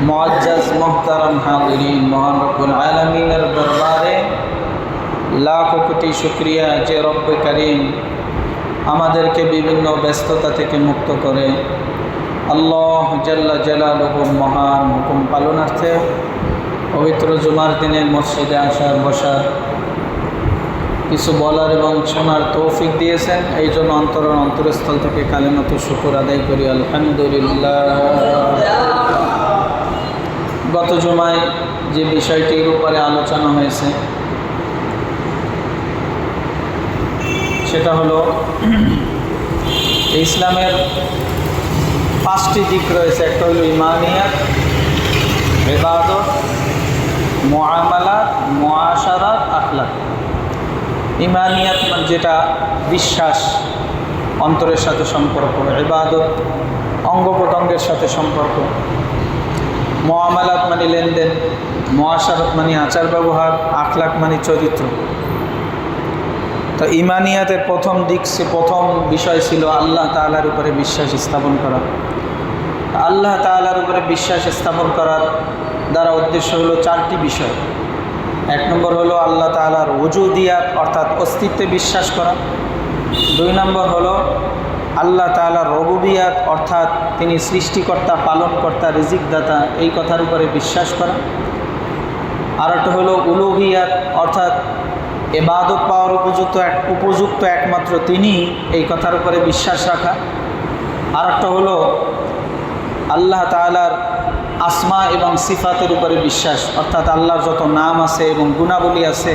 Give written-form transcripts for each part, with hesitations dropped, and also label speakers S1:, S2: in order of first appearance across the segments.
S1: মুআজ্জাজ মুহতারাম হাজিরিন, মহান রব্বুল আলামিনের দরবারে লাখ কোটি শুকরিয়া যে রব্বে করিম আমাদেরকে বিভিন্ন ব্যস্ততা থেকে মুক্ত করে আল্লাহ জাল্লা জালালুহু মহান হুকুম পালনার্থে পবিত্র জুমার দিনে মসজিদে আসার বসার কিছু বলার এবং শোনার তৌফিক দিয়েছেন। এই জন্য অন্তরস্থল থেকে কালিমাতু শুকর আদায় করি আলহামদুলিল্লাহ। গত জুমায় যে বিষয়টির উপরে আলোচনা হয়েছে সেটা হলো ইসলামের পাঁচটি দিক রয়েছে। একটা হলো ইমানিয়াত, ইবাদত, মুআমালাত, মুআশারাত, আখলাক। ইমানিয়াত মানে যেটা বিশ্বাস, অন্তরের সাথে সম্পর্ক। ইবাদত অঙ্গ প্রত্যঙ্গের সাথে সম্পর্ক। মুআমালাত মানে লেনদেন। মুআশারাত মানে আচার ব্যবহার। আখলাক মানে চরিত্র। তো ইমানিয়াতের প্রথম বিষয় ছিল আল্লাহ তাআলার উপরে বিশ্বাস স্থাপন করা। আল্লাহ তাআলার উপরে বিশ্বাস স্থাপন করার দ্বারা উদ্দেশ্য হলো চারটি বিষয়। এক নম্বর হলো আল্লাহ তাআলার ওজুদিয়াত অর্থাৎ অস্তিত্বে বিশ্বাস করা। দুই নম্বর হলো আল্লাহ তাআলার রুবুবিয়াত অর্থাৎ তিনি সৃষ্টিকর্তা, পালনকর্তা, রিজিকদাতা, এই কথার উপরে বিশ্বাস করা। আর একটা হলো উলুহিয়াত অর্থাৎ ইবাদত পাওয়ার উপযুক্ত একমাত্র তিনি, এই কথার উপরে বিশ্বাস রাখা। আর একটা হলো আল্লাহ তাআলার আসমা এবং সিফাতের উপরে বিশ্বাস অর্থাৎ আল্লাহর যত নাম আছে এবং গুণাবলী আছে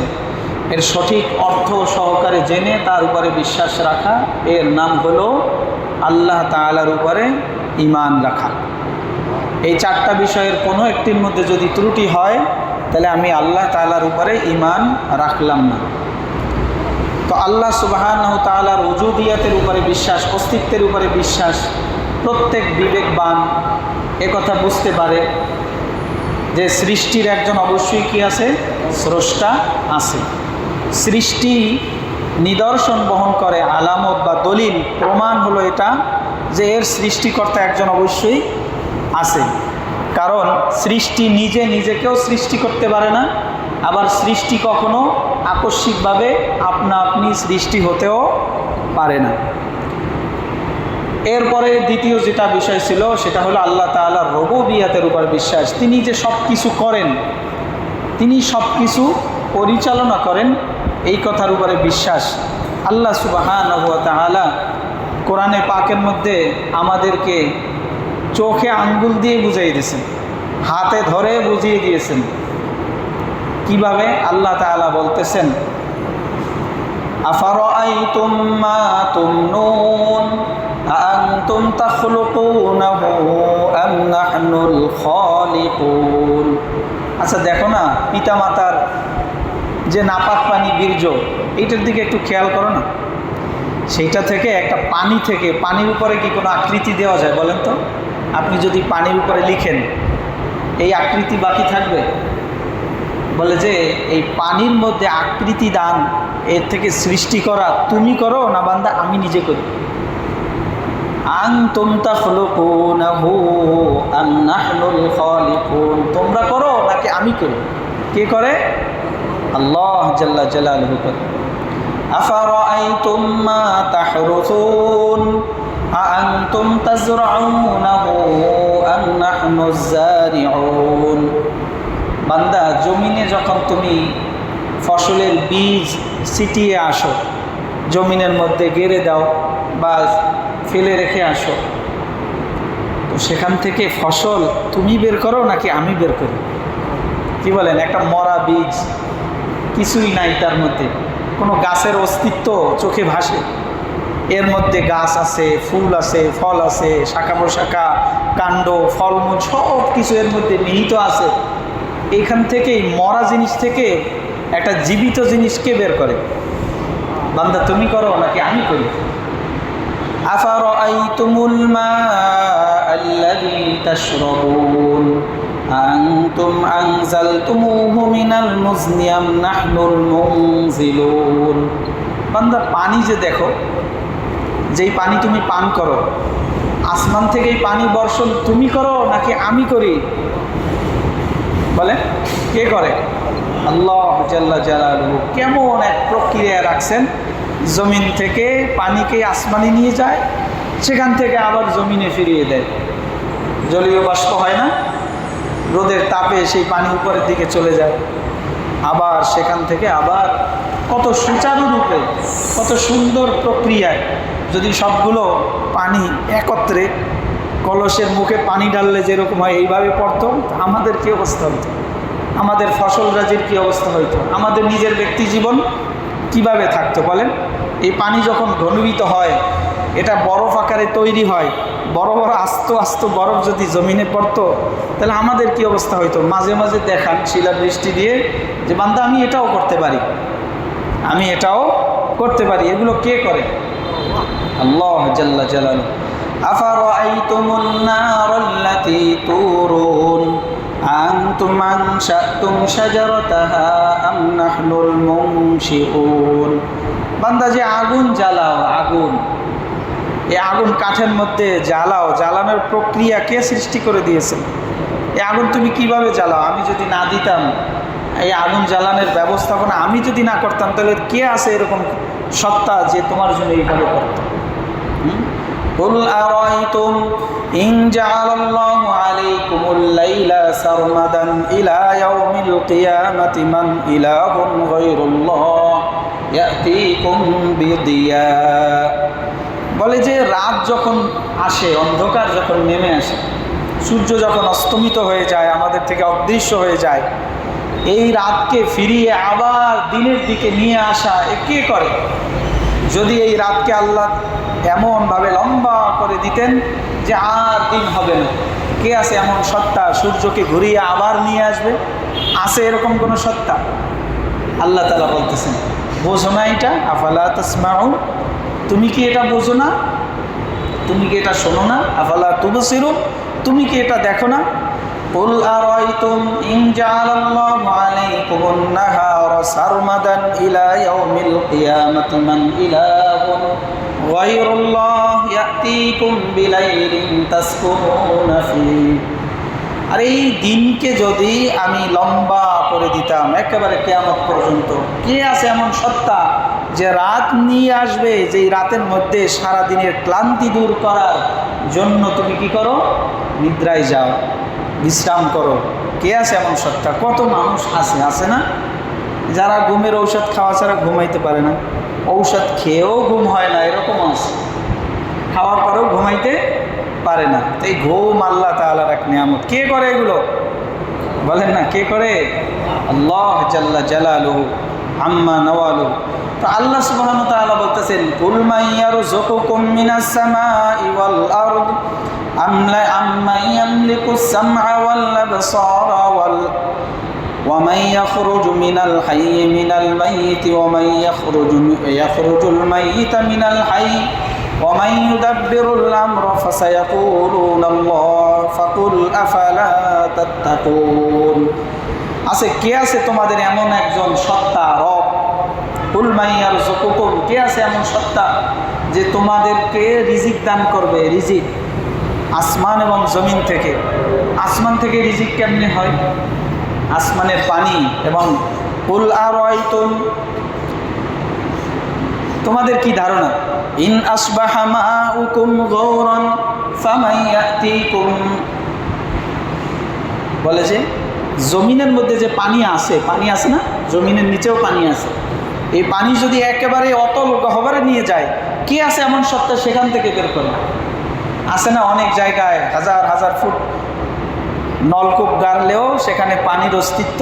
S1: এর সঠিক অর্থ সহকারে জেনে তার উপরে বিশ্বাস রাখা। এর নাম হলো আল্লাহ তাআলার উপরে ঈমান রাখা। এই চারটা বিষয়ের কোনো একটির মধ্যে যদি ত্রুটি হয় তাহলে আমি আল্লাহ তাআলার উপরে ঈমান রাখলাম না। তো আল্লাহ সুবহানাহু তাআলার ওজুদিয়াতের উপরে বিশ্বাস, অস্তিত্বের উপরে বিশ্বাস প্রত্যেক বিবেকবান একথা বুঝতে পারে যে সৃষ্টির একজন অবশ্যই কি আছে, স্রষ্টা আছে। সৃষ্টি নিদর্শন বহন করে, আলামত বা দলিল প্রমাণ হলো এটা যে এর সৃষ্টিকর্তা একজন অবশ্যই আছে। কারণ সৃষ্টি নিজেকেও সৃষ্টি করতে পারে না, আবার সৃষ্টি কখনো আকস্মিকভাবে আপনা আপনি সৃষ্টি হতেও পারে না। এরপরে দ্বিতীয় যেটা বিষয় ছিল সেটা হলো আল্লাহ তাআলার রুবুবিয়াতের উপর বিশ্বাস। তিনি যে সব কিছু করেন, তিনি সব কিছু পরিচালনা করেন, এই কথার উপরে বিশ্বাস। আল্লাহ সুবহানাহু ওয়া তাআলা কোরআনে পাকের মধ্যে আমাদেরকে চোখে আঙ্গুল দিয়ে বুঝিয়ে দিয়েছেন, হাতে ধরে বুঝিয়ে দিয়েছেন। কিভাবে? আল্লাহ তাআলা বলতেছেন আফারাআইতুম মা তুমনুন আনতুম তাখলুকুনাহু আম নাহনুল খালিকুন। আচ্ছা দেখো না, পিতামাতার যে নাপাক পানি বীর্য, এইটার দিকে একটু খেয়াল করো না। সেইটা থেকে একটা পানির উপরে কি কোনো আকৃতি দেওয়া যায় বলেন তো? আপনি যদি পানির উপরে লিখেন এই আকৃতি বাকি থাকবে? বলে যে এই পানির মধ্যে আকৃতি দান, এর থেকে সৃষ্টি করা তুমি করো না বান্দা আমি নিজে করি? আনতুম তাখলুকুনাহু আম নাহনুল খালিকুন, তোমরা করো নাকি আমি করি? কে করে? আল্লাহ জাল্লা জালালুহু করে। আফারাআইতুম মা তাহরুসুন আনতুম তাজরাউনাহু আম নাহনুজ জারিউন। বান্দা, জমিনে যখন তুমি ফসলের বীজ ছিটিয়ে আসো, জমিনের মধ্যে গেড়ে দাও বা ফেলে রেখে আসো, তো সেখান থেকে ফসল তুমি বের করো নাকি আমি বের করি? কি বলেন? একটা মরা বীজ, কিছুই নাই তার মধ্যে, কোনো গাছের অস্তিত্ব চোখে ভাসে? এর মধ্যে গাছ আছে, ফুল আছে, ফল আছে, শাখা প্রশাখা, কাণ্ড, ফলমূল সব কিছু এর মধ্যে নিহিত আছে। এখান থেকেই মরা জিনিস থেকে একটা জীবিত জিনিসকে বের করে। বান্দা তুমি করো নাকি আমি করি? আফারাআইতুমুল মাআল্লাযী তাশরাবুন আনতুম আনজালতুমুহু মিনাল মুজনি আম নাহনুল মুনজিলুন। বান্দা পানি যে দেখো, যেই পানি তুমি পান করো, আসমান থেকে এই পানি বর্ষণ তুমি করো নাকি আমি করি? বলে কে করে? আল্লাহ জাল্লা জালালুহু কেমন এক প্রক্রিয়া রাখছেন, জমিন থেকে পানিকে আসমানে নিয়ে যায়, সেখান থেকে আবার জমিনে ফিরিয়ে দেয়। জলীয় বাষ্প হয় না, রোদের তাপে সেই পানি উপরের দিকে চলে যায়, আবার সেখান থেকে আবার কত সুচারুরূপে, কত সুন্দর প্রক্রিয়ায়। যদি সবগুলো পানি একত্রে কলসের মুখে পানি ঢাললে যেরকম হয় এইভাবে পড়তো, আমাদের কী অবস্থা হতো? আমাদের ফসল রাজির কী অবস্থা হইতো? আমাদের নিজের ব্যক্তি জীবন কিভাবে থাকতো বলেন? এই পানি যখন ঘনীভূত হয়, এটা বরফ আকারে তৈরি হয়, বড় বড় আস্ত আস্ত বরফ যদি জমিনে পড়তো, তাহলে আমাদের কি অবস্থা হইতো? মাঝে মাঝে দেখান শিলাবৃষ্টি দিয়ে যে বান্দা আমি এটাও করতে পারি, আমি এটাও করতে পারি। এগুলো কে করে? আল্লাহ জাল্লা জালালুহু। আফারাআইতুমুন নারাল্লাতী তুরুন আনতুম আনশাতুম শাজারাতাহা আম নাহনুল মুনশিউন। বান্দা যে আগুন জ্বালাও, আগুন, এই আগুন কাঠের মধ্যে জ্বালাও, জ্বালানোর প্রক্রিয়া কে সৃষ্টি করে দিয়েছেন? এই আগুন তুমি কিভাবে জ্বালাও? আমি যদি না দিতাম এই আগুন জ্বালানোর ব্যবস্থাপনা, আমি যদি না করতাম, তাহলে কে আছে এরকম সত্তা যে তোমার জন্য এইভাবে করত? কুল আরাইতুম ইন জাআলাল্লাহু আলাইকুমুল লাইলা সারমাদান ইলা ইয়াউমিল কিয়ামাতি মান ইলাহুন গায়রুল্লাহ ইয়াতিকুম বিদিয়া। বলে যে রাত যখন আসে, অন্ধকার যখন নেমে আসে, সূর্য যখন অস্তমিত হয়ে যায়, আমাদের থেকে অদৃশ্য হয়ে যায়, এই রাতকে ফিরিয়ে আবার দিনের দিকে নিয়ে আসা এ কে করে? যদি এই রাতকে আল্লাহ এমনভাবে লম্বা করে দিতেন যে আর দিন হবে না, কে আছে এমন সত্তা সূর্যকে ঘুরিয়ে আবার নিয়ে আসবে? আছে এরকম কোনো সত্তা? আল্লাহ তাআলা বলতেছেন, বোঝো না এটা? আফালা তাসমাউন, তুমি কি এটা বোঝো না? তুমি কি এটা শোনো না? আফালা তুবসিরুন, তুমি কি এটা দেখো না? কুল আরাইতুম ইন জাআলাল্লাহু আলাইকুমুন নাহারা সারমাদান ইলা ইয়াউমিল কিয়ামাতি মান ইলাহুন গায়রুল্লাহ ইয়াতিকুম বিলাইলিন তাসকুনুনা ফীহি। আর এই দিনকে যদি আমি লম্বা করে দিতাম একেবারে কিয়ামত পর্যন্ত, কে আছে এমন সত্তা যে রাত নিয়ে আসবে, যে রাতের মধ্যে সারা দিনের ক্লান্তি দূর করার জন্য তুমি কি করো? নিদ্রায় যাও, বিশ্রাম করো। কে আছে এমন সত্তা? কত মানুষ আছে না, যারা ঘুমের ঔষধ খাওয়া ছাড়া ঘুমাইতে পারে না, ঔষধ খেয়েও ঘুম হয় না, এরকম আছে, খাওয়ার পরেও ঘুমাইতে পারে না। এই ঘুম আল্লাহ তাআলার এক নিয়ামত। কে করে এগুলো? বলেন না কে করে? আল্লাহ জাল্লা জালালুহু আম্মা নওয়ালুহু। তো আল্লাহ সুবহানাহু ওয়া তাআলা বলতেছেন, কুল মান ইয়ারযুকুকুম মিনাস সামাই ওয়াল আরদ আম্মান ইয়ামলিকুস সামআ ওয়াল আবসারা ওয়া মান ইয়াখরুজু মিনাল হাইয়্যি মিনাল মাইয়িতি ওয়া মান ইয়াখরুজুল মাইয়িতা মিনাল হাইয়্যি ওয়া মান ইউদাব্বিরুল আমরা ফাসায়াকুলুনা আল্লাহ ফাকুল আফালা তাত্তাকুন। আছে কে আছে তোমাদের এমন একজন সত্তা, রব? কুল মান ইয়ারযুকুকুম, কে আছে এমন সত্তা যে তোমাদেরকে রিজিক দান করবে? রিজিক আসমান এবং জমিন থেকে। আসমান থেকে রিজিক কেমনে হয়? আসমানের পানি এবং কুল আরাইতুম, তোমাদের কি ধারণা? ইন আসবাহা মাউকুম গৌরান ফামান ইয়াতিকুম, বলে যে জমিনের মধ্যে যে পানি আছে না, জমিনের নিচেও পানি আছে, এই পানি যদি একেবারে অতল গহ্বরে নিয়ে যায়, কে আছে এমন সত্তা সেখান থেকে বের করে? আছে না অনেক জায়গায় হাজার হাজার ফুট নলকূপ গাড়লেও সেখানে পানির অস্তিত্ব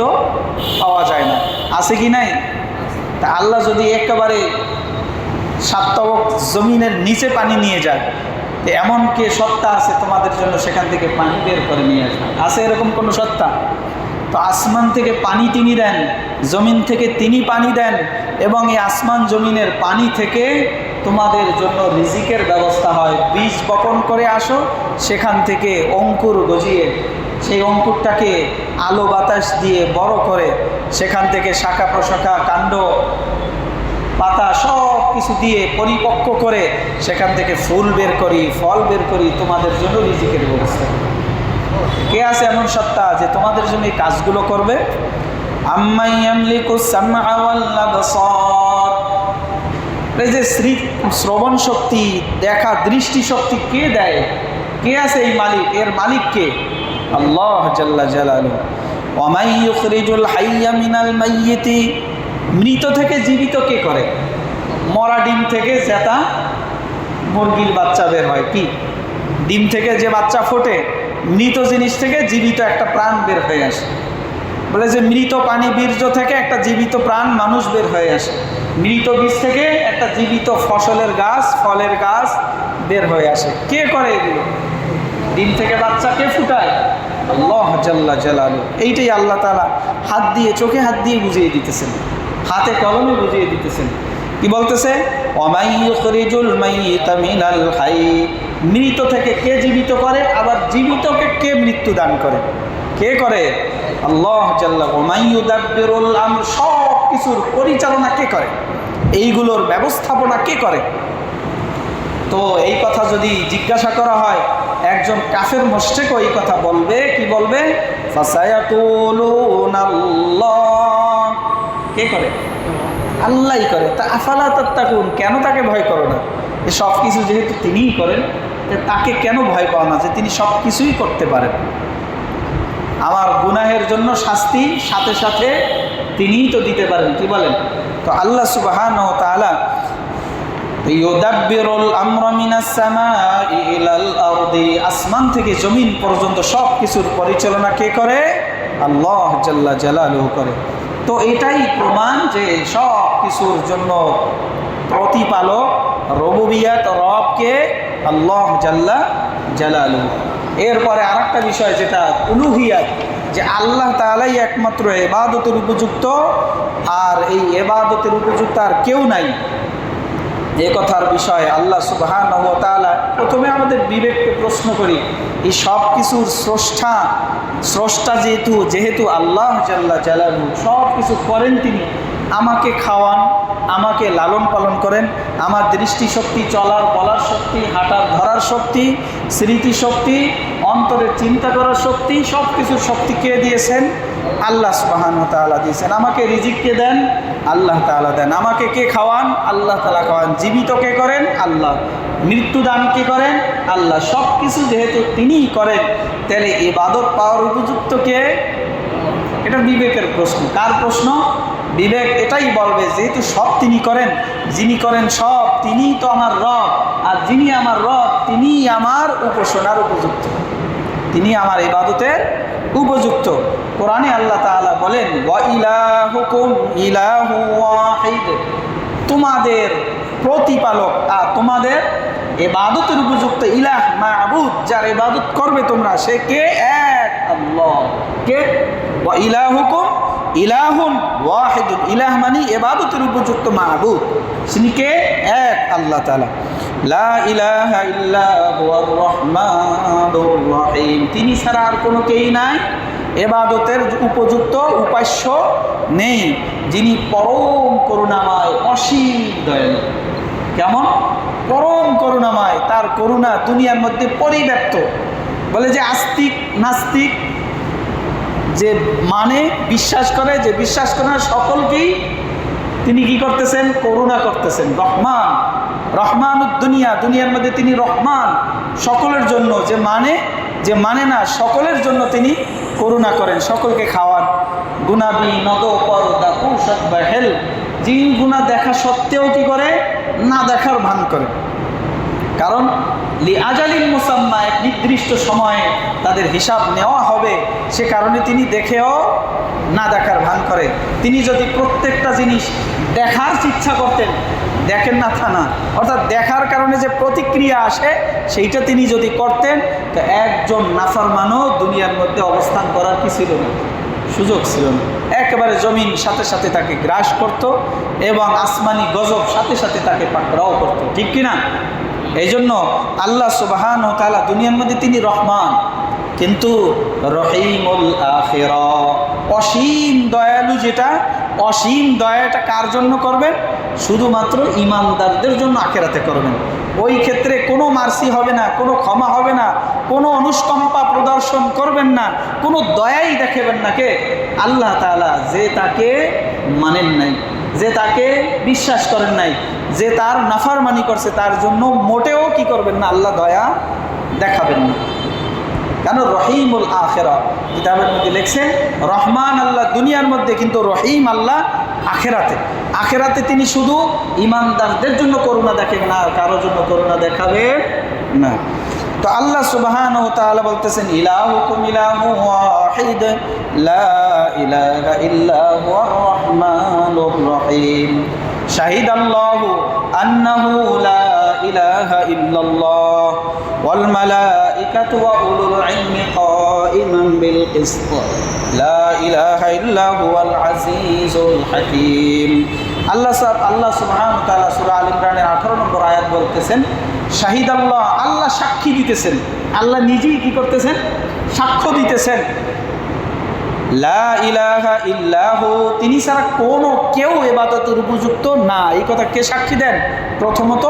S1: পাওয়া যায় না, আছে কি নাই? তা আল্লাহ যদি একেবারে সাতবক জমিনের নিচে পানি নিয়ে যায়, এমন কে সত্তা আছে তোমাদের জন্য সেখান থেকে পানি বের করে নিয়ে আসবে? আছে এরকম কোনো সত্তা? তো আসমান থেকে পানি তিনি দেন, জমিন থেকে তিনি পানি দেন, এবং এই আসমান জমিনের পানি থেকে তোমাদের জন্য রিজিকের ব্যবস্থা হয়। বীজ বপন করে আসো, সেখান থেকে অঙ্কুর গজিয়ে সেই অঙ্কুরটাকে আলো বাতাস দিয়ে বড় করে সেখান থেকে শাখা প্রশাখা কাণ্ড পাতা সব কিছু দিয়ে পরিপক্ক করে সেখান থেকে ফুল বের করি, ফল বের করি, তোমাদের জন্য রিজিকের ব্যবস্থা করি। কে আছে এমন সত্তা যে তোমাদের জন্য এই কাজগুলো করবে? আম্মাই ইয়ামলিকু সামআ ওয়াল আবসার, এই যে শ্রবণ শক্তি, দেখা, দৃষ্টি শক্তি কে দেয়? কে আছে এই মালিক? এর মালিক কে? আল্লাহ জাল্লা জালালুহু। ওয়া মান ইউখরিজুল হাইয়্যা মিনাল মাইয়িতি, মৃত থেকে জীবিত কে করে? মরা ডিম থেকে জেতা মুরগির বাচ্চা বের হয়। কি ডিম থেকে যে বাচ্চা ফোটে, মৃত জিনিস থেকে জীবিত একটা প্রাণ বের হয়ে আসে। বলে যে মৃত পানি বীর্য থেকে একটা জীবিত প্রাণ মানুষ বের হয়ে আসে, মৃত বীজ থেকে একটা জীবিত ফসলের গাছ, ফলের গাছ বের হয়ে আসে। কে করে এগুলো? ডিম থেকে বাচ্চা কে ফুটায়? আল্লাহ জাল্লা জালালুহু। এইটাই আল্লাহ তাআলা হাত দিয়ে, চোখে হাত দিয়ে বুঝিয়ে দিতেছেন, হাতে কলমে বুঝিয়ে দিতেছেন। কি বলতেছে? ওয়া মান ইউখরিজুল মাইয়িতা মিনাল হায়্য, মৃত থেকে কে জীবিত করে, আবার জীবিতকে কে মৃত্যু দান করে? কে করে? আল্লাহ জাল্লা। ওয়া মান ইউদাব্বিরুল আমর, সব কিছুর পরিচালনা কে করে? এইগুলোর ব্যবস্থাপনা কে করে? তো এই কথা যদি জিজ্ঞাসা করা হয়, একজন কাফের মুশরিকও এই কথা বলবে। কি বলবে? ফাসায়াকুলুনাল্লাহ, কে করে? আল্লাহই করে। তা আফালা তাত্তাকুন, কেন তাকে ভয় করো না? যে সব কিছু যেহেতু তিনিই করেন, তাকে কেন ভয় পাও না যে তিনি সব কিছুই করতে পারেন? আমার গুনাহের জন্য শাস্তি সাথে সাথে তিনিই তো দিতে পারেন। কি বলেন? তো আল্লাহ সুবহানাহু ওয়া তাআলা ইউদাব্বিরুল আমরা মিনাস সামাই ইলাল আরদি, আসমান থেকে জমিন পর্যন্ত সব কিছুর পরিচালনা কে করে? আল্লাহ জাল্লা জালালুহু করে। তো এটাই প্রমাণ যে সব কিছুর জন্য প্রতিপালক, রুবুবিয়াত, রবকে আল্লাহ জাল্লা জালালুহু। এরপরে আরেকটা বিষয় যেটা উলুহিয়াত, যে আল্লাহ তাআলাই একমাত্র ইবাদতের উপযুক্ত, আর এই ইবাদতের উপযুক্ত আর কেউ নাই। এ কথার বিষয়ে আল্লাহ সুবহানাহু ওয়া তাআলা প্রথমে আমাদের বিবেককে প্রশ্ন করি, এই সব কিছুর স্রষ্টা যেহেতু আল্লাহ জাল্লা জালালুহু, সব কিছু করেন তিনি, আমাকে খাওয়ান, আমাকে লালন পালন করেন, আমার দৃষ্টিশক্তি, চলার বলার শক্তি, হাঁটার ধরার শক্তি, স্মৃতিশক্তি, অন্তরের চিন্তা করার শক্তি, সব কিছুর শক্তি কে দিয়েছেন? আল্লাহ সুবহানাহু ওয়া তাআলা দিয়েছেন। আমাকে রিজিক কে দেন? আল্লাহ তাআলা দেন। আমাকে কে খাওয়ান? আল্লাহ তাআলা খাওয়ান। জীবিত কে করেন? আল্লাহ। মৃত্যুদান কে করেন? আল্লাহ। সব কিছু যেহেতু তিনিই করেন, তাহলে ইবাদত পাওয়ার উপযুক্ত কে? এটা বিবেকের প্রশ্ন। কার প্রশ্ন? বিবেক এটাই বলবে, যেহেতু সব তিনি করেন, যিনি করেন সব, তিনিই তো আমার রব, আর যিনি আমার রব তিনিই আমার উপাসনার উপযুক্ত, তিনি আমার ইবাদতের উপযুক্ত। কোরআনে আল্লাহ তাআলা বলেন, ওয়া ইলাহুকুম ইলাহু ওয়াহিদ, তোমাদের প্রতিপালক আর তোমাদের ইবাদতের উপযুক্ত ইলাহ, মাবুদ, যার ইবাদত করবে তোমরা, সে কে? এক আল্লাহ। কে? ওয়া ইলাহুকুম ইলাহুন ওয়াহিদুন, ইলাহ মানে ইবাদতের উপযুক্ত মাবুদ, তিনি কে? এক আল্লাহ তাআলা। লা ইলাহা ইল্লা হুয়ার রহমানুর রহিম, তিনি ছাড়া আর কোনো কেই নাই, ইবাদতের উপযুক্ত উপাস্য নেই, যিনি পরম করুণাময়, অসীম দয়ালু। কেমন? পরম করুণাময়, তার করুণা দুনিয়ার মধ্যে পরিব্যাপ্ত। বলে যে আস্তিক নাস্তিক যে মানে বিশ্বাস করে, যে বিশ্বাস করে না, সকলকেই তিনি কি করতেছেন? করুণা করতেছেন। রহমান, রহমানুদ দুনিয়া, দুনিয়ার মধ্যে তিনি রহমান সকলের জন্য, যে মানে না সকলের জন্য তিনি করুণা করেন, সকলকে খাওয়ান। গুনাবি নদ পর্দা কুশত বাহেল, যিনি গুনাহ দেখা সত্ত্বেও কি করে? না দেখার ভান করে। কারণ লি আজালিন মুসাম্মা, এক নির্দিষ্ট সময়ে তাদের হিসাব নেওয়া হবে, সে কারণে তিনি দেখেও না দেখার ভান করে। তিনি যদি প্রত্যেকটা জিনিস দেখার ইচ্ছা করতেন, দেখেন না তা না, অর্থাৎ দেখার কারণে যে প্রতিক্রিয়া আসে সেইটা তিনি যদি করতেন, তো একজন নাফরমানও দুনিয়ার মধ্যে অবস্থান করার কি ছিল না? সুযোগ ছিল না। একেবারে জমিন সাথে সাথে তাকে গ্রাস করত, এবং আসমানি গজব সাথে সাথে তাকে পাকড়াও করত। ঠিক কিনা? এই জন্য আল্লাহ সুবহানাহু ওয়া তাআলা দুনিয়ার মধ্যে তিনি রহমান, কিন্তু রহিমুল আখিরা, অসীম দয়ালু। যেটা অসীম দয়াটা কার জন্য করবেন? শুধুমাত্র ঈমানদারদের জন্য আখিরাতে করবেন। ওই ক্ষেত্রে কোনো মার্সি হবে না, কোনো ক্ষমা হবে না, কোনো অনুকম্পা প্রদর্শন করবেন না, কোনো দয়াই দেখাবেন না কে? আল্লাহ তাআলা। যে তাকে মানেন নাই, যে তাকে বিশ্বাস করেন নাই, যে তার নাফরমানি করছে, তার জন্য মোটেও কি করবেন না? আল্লাহ দয়া দেখাবেন না। কেন? রহিমুল আখিরা, কিতাবের মধ্যে লিখছেন রহমান আল্লাহ দুনিয়ার মধ্যে, কিন্তু রহিম আল্লাহ আখিরাতে। আখিরাতে তিনি শুধু ঈমানদারদের জন্য করুণা দেখাবেন না, আর কারোর জন্য করুণা দেখাবেন না। তো আল্লাহ সুবহানাহু ওয়া তাআলা বলতেছেন ইলাহুকুম ইলাহু ওয়াহিদ লা ইলাহা ইল্লা হুয়ার রহমানুর রহিম। শাহিদাল্লাহু আন্নাহু লা ইলাহা ইল্লাল্লাহ ওয়াল মালাইকাতু ওয়া উলুল ইলমি কাইমান বিল কিসত লা ইলাহা ইল্লা হুয়াল আজিজুল হাকীম। আল্লাহ সুবহানাহু ওয়া তাআলা সূরা আল ইমরানের 18 নম্বর আয়াত বলতেছেন শাহিদ আল্লাহ, আল্লাহ সাক্ষী দিতেছেন, আল্লাহ নিজেই কি করতেছেন? সাক্ষ্য দিতেছেন। লা ইলাহা ইল্লাহু, তিনি ছাড়া কোনো কেউ ইবাদতের উপযুক্ত না, এই কথা কে সাক্ষী দেন? প্রথমত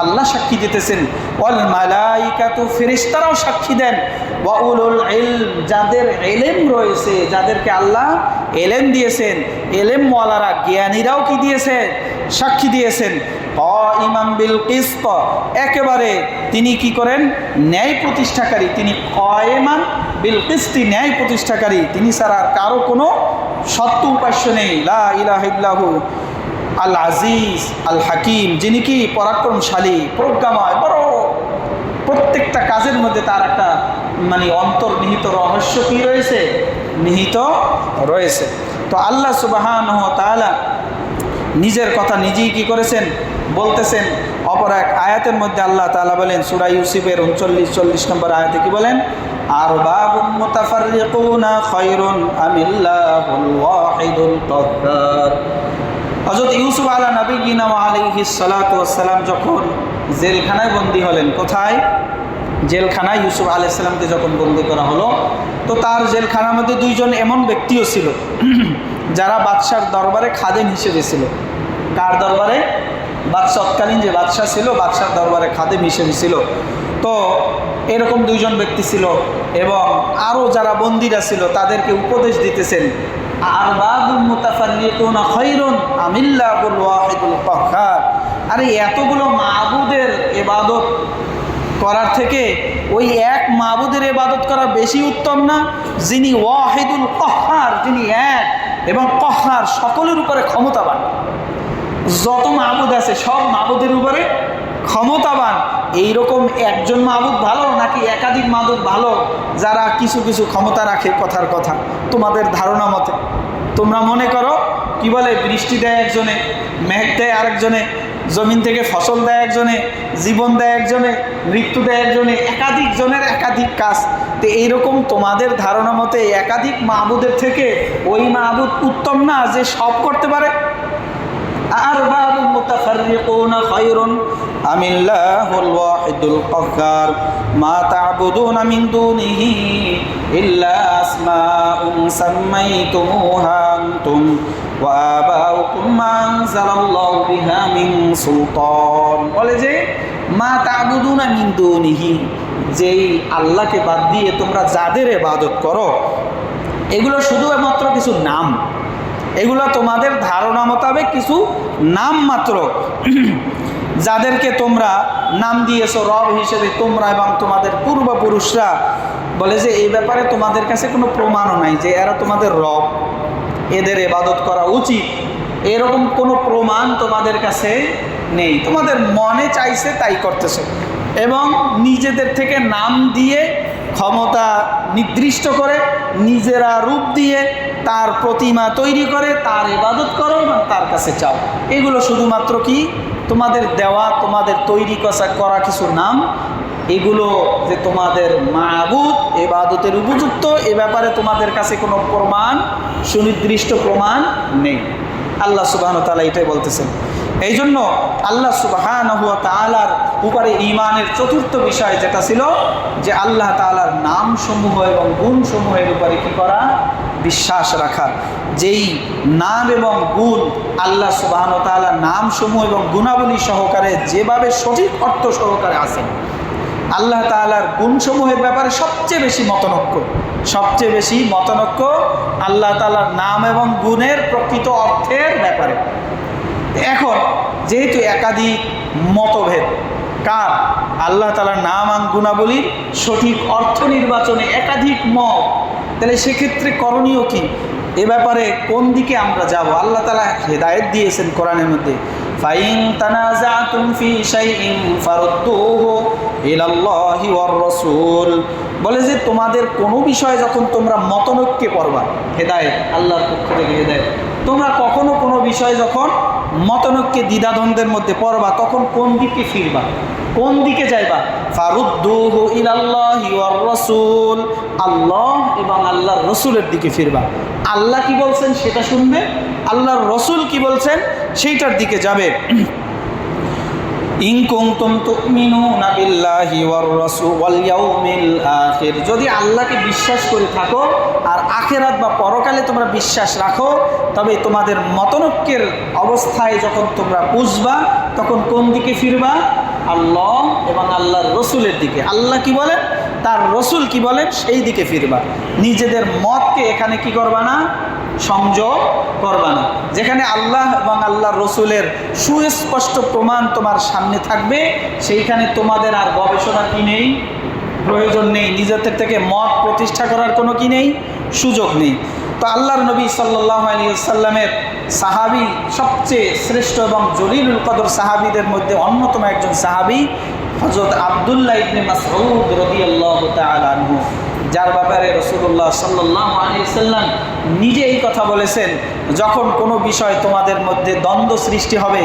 S1: আল্লাহ সাক্ষী দিতেছেন। ওয়াল মালাইকাতু, ফেরেশতারাও সাক্ষী দেন। ওয়া উলুল ইলম, যাদের ইলম রয়েছে, যাদেরকে আল্লাহ ইলম দিয়েছেন, ইলমওয়ালারা জ্ঞানীরাও কি দিয়েছে? সাক্ষী দিয়েছেন। কাইমান বিল কিসত, একেবারে তিনি কি করেন? ন্যায় প্রতিষ্ঠাকারী। তিনি কাইমান বিল কিসতি, ন্যায় প্রতিষ্ঠাকারী। তিনি ছাড়া আর কারো কোনো সত্য উপাস্য নেই। লা ইলাহা ইল্লাহু আল আজিজ আল হাকিম, যিনি কি পরাক্রমশালী, প্রজ্ঞাময়, বড়। প্রত্যেকটা কাজের মধ্যে তার একটা অন্তর্নিহিত রহস্য কি রয়েছে? নিহিত রয়েছে। তো আল্লাহ সুবহানাহু ওয়া তাআলা নিজের কথা নিজেই কি করেছেন? বলতেছেন। অপর এক আয়াতের মধ্যে আল্লাহ তাআলা বলেন, সূরা ইউসুফের 39-40 নম্বর আয়াতে কি বলেন? আরবাবুন মুতাফাররিকুনা খায়রুন আমিল্লাহুল ওয়াহিদুল কাহ্হার। হযরত ইউসুফ আলাইহিস সালাতু ওয়াস সালাম যখন জেলখানায় বন্দী হলেন, কোথায়? জেলখানায় ইউসুফ আলাইহিস সালামকে যখন বন্দী করা হলো, তো তার জেলখানার মধ্যে দুইজন এমন ব্যক্তিও ছিল যারা বাদশার দরবারে খাদেম হিসেবে ছিল। কার দরবারে? তৎকালীন যে বাদশাহ ছিল, বাদশার দরবারে খাদেম হিসেবে ছিল। তো এরকম দুইজন ব্যক্তি ছিল, এবং আরও যারা বন্দীরা ছিল তাদেরকে উপদেশ দিতেছেন, আরবাবুল মুতাফাররিকুনা খায়রুন আমিল্লাহুল ওয়াহিদুল কাহ্হার। আরে এতগুলো মাবুদের ইবাদত করার থেকে ওই এক মাবুদের ইবাদত করা বেশি উত্তম না, যিনি ওয়াহিদুল কাহ্হার, যিনি এক এবং কাহ্হার, সকলের উপরে ক্ষমতাবান। যত মাবুদ আছে সব মাবুদের উপরে ক্ষমতাবান। এইরকম একজন মাবুদ ভালো নাকি একাধিক মাবুদ ভালো, যারা কিছু কিছু ক্ষমতা রাখে? কথার কথা, তোমাদের ধারণা মতে তোমরা মনে করো কি বলে, বৃষ্টি দেয় একজনে, মেঘ দেয় আরেকজনে, জমিন থেকে ফসল দেয় একজনে, জীবন দেয় একজনে, মৃত্যু দেয় একজনে, একাধিক জনের একাধিক কাজ। তো এইরকম তোমাদের ধারণা মতে একাধিক মাবুদের থেকে ওই মাবুদ উত্তম না যে সব করতে পারে? আরবাবুল মুতাফাররিকুনা খায়রুন আমিল্লাহুল ওয়াহিদুল কাহ্হার মা তা'বুদুনা মিন দুনিহি ইল্লা আসমাউন সাম্মাইতুমুহা আনতুম ওয়া আবাউকুম মা আনজালাল্লাহু বিহা মিন সুলতান। বলে যে মা তা'বুদুনা মিন দুনিহি, যেই আল্লাহকে বাদ দিয়ে তোমরা যাদের ইবাদত করো, এগুলো শুধুমাত্র কিছু নাম, এগুলো তোমাদের ধারণা মোতাবেক কিছু নাম মাত্র। যাদেরকে তোমরা নাম দিয়েছো রব হিসেবে, তোমরা এবং তোমাদের পূর্বপুরুষরা, বলে যে এই ব্যাপারে তোমাদের কাছে কোনো প্রমাণও নাই যে এরা তোমাদের রব, এদের ইবাদত করা উচিত, এরকম কোনো প্রমাণ তোমাদের কাছে নেই। তোমাদের মনে চাইছে তাই করতেছো, এবং নিজেদের থেকে নাম দিয়ে, ক্ষমতা নির্দিষ্ট করে, নিজেরা রূপ দিয়ে তার প্রতিমা তৈরি করে তার ইবাদত করো এবং তার কাছে চাও। এগুলো শুধুমাত্র কি তোমাদের দেওয়া, তোমাদের তৈরি করা কিছু নাম। এগুলো যে তোমাদের মাবুদ, ইবাদতের উপযুক্ত, এ ব্যাপারে তোমাদের কাছে কোনো প্রমাণ, সুনির্দিষ্ট প্রমাণ নেই। আল্লাহ সুবহানাহু ওয়া তাআলা এটাই বলতেছেন। এই জন্য আল্লাহ সুবহানাহু ওয়া তাআলার উপরে ঈমানের চতুর্থ বিষয় যেটা ছিল যে আল্লাহ তাআলার নামসমূহ এবং গুণসমূহের উপরে কি করা? বিশ্বাস রাখা। যেই নাম এবং গুণ আল্লাহ সুবহানাহু ওয়া তাআলা নামসমূহ এবং গুণাবলী সহকারে যেভাবে সঠিক অর্থ সহকারে আছেন, আল্লাহ তাআলার গুণসমূহের ব্যাপারে সবচেয়ে বেশি মতনৈক্য আল্লাহ তাআলার নাম এবং গুণের প্রকৃত অর্থের ব্যাপারে। এখন যেহেতু একাধিক মতভেদ, কার আল্লাহ তাআলার নাম এবং গুণাবলীর সঠিক অর্থ নির্বাচনে একাধিক মত, তাহলে সেক্ষেত্রে করণীয় কি? এ ব্যাপারে কোন দিকে আমরা যাব? আল্লাহ তাআলা হেদায়েত দিয়েছেন কোরআনের মধ্যে, ফাইন তানাজাতুম ফি শাইইন ফারুদ্দুহু ইলাল্লাহি ওয়ার রাসূল, বলে যে তোমাদের কোনো বিষয়ে যখন তোমরা মতনৈক্যে পড়বা, হেদায়েত আল্লাহর পক্ষ থেকে হেদায়েত, তোমরা কখনো কোনো বিষয়ে যখন মতনৈক্যে দ্বিধাদ্বন্দ্বের মধ্যে পড়বা, তখন কোন দিকে ফিরবা, কোন দিকে যাইবা? ফারুদ্দুহু ইলাল্লাহি ওয়ার রাসূল, আল্লাহ এবং আল্লাহর রসুলের দিকে ফিরবা। আল্লাহ কি বলছেন সেটা শুনবে, আল্লাহর রসুল কি বলছেন সেইটার দিকে যাবে। ইন কুনতুম তুমিনুনা বিল্লাহি ওয়ার রাসূল ওয়াল ইয়াউমিল আখির, যদি আল্লাহকে বিশ্বাস করে থাকো আর আখিরাত বা পরকালে তোমরা বিশ্বাস রাখো, তবে তোমাদের মতনৈক্যের অবস্থায় যখন তোমরা বুঝবা, তখন কোন দিকে ফিরবা? আল্লাহ এবং আল্লাহর রসুলের দিকে। আল্লাহ কি বলেন, তার রসুল কি বলেন, সেই দিকে ফিরবা। নিজেদের মতকে এখানে কি করবা না, সংযোগ করবা না। যেখানে আল্লাহ এবং আল্লাহর রসুলের সুস্পষ্ট প্রমাণ তোমার সামনে থাকবে, সেইখানে তোমাদের আর গবেষণার কি নেই, প্রয়োজন নেই, নিজেদের থেকে মত প্রতিষ্ঠা করার কোনো কি নেই, সুযোগ নেই। তো আল্লাহর নবী সাল্লাল্লাহু আলাইহি ওয়াসাল্লামের সাহাবী, সবচেয়ে শ্রেষ্ঠ এবং জলিলুল কদর সাহাবীদের মধ্যে অন্যতম একজন সাহাবী হযরত আব্দুল্লাহ ইবনে মাসউদ রাদিয়াল্লাহু তাআলা আনহু, যার ব্যাপারে রাসূলুল্লাহ সাল্লাল্লাহু আলাইহি ওয়াসাল্লাম নিজে এই কথা বলেছেন, যখন কোনো বিষয় তোমাদের মধ্যে দ্বন্দ্ব সৃষ্টি হবে,